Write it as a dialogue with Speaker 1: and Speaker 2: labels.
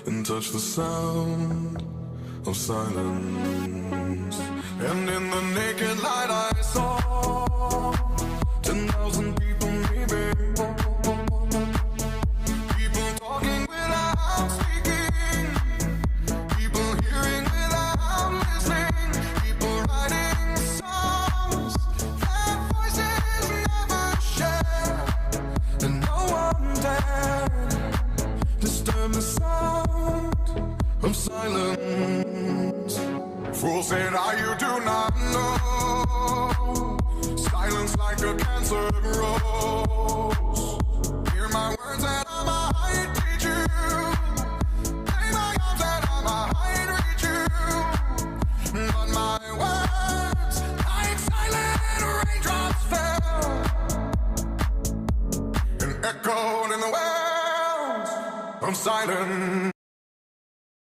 Speaker 1: and touch the sound of silence. And in the naked light I saw 10,000 people maybe, people talking without speaking, people hearing without listening, people writing songs that voices never share, and no one dared disturb the sound of silence. Fool said, you do not know. Silence like a cancer grows. Hear my words that I might teach you. Play my arms that I might reach you. But my words, like silent raindrops, fell and echoed in the wells of silence.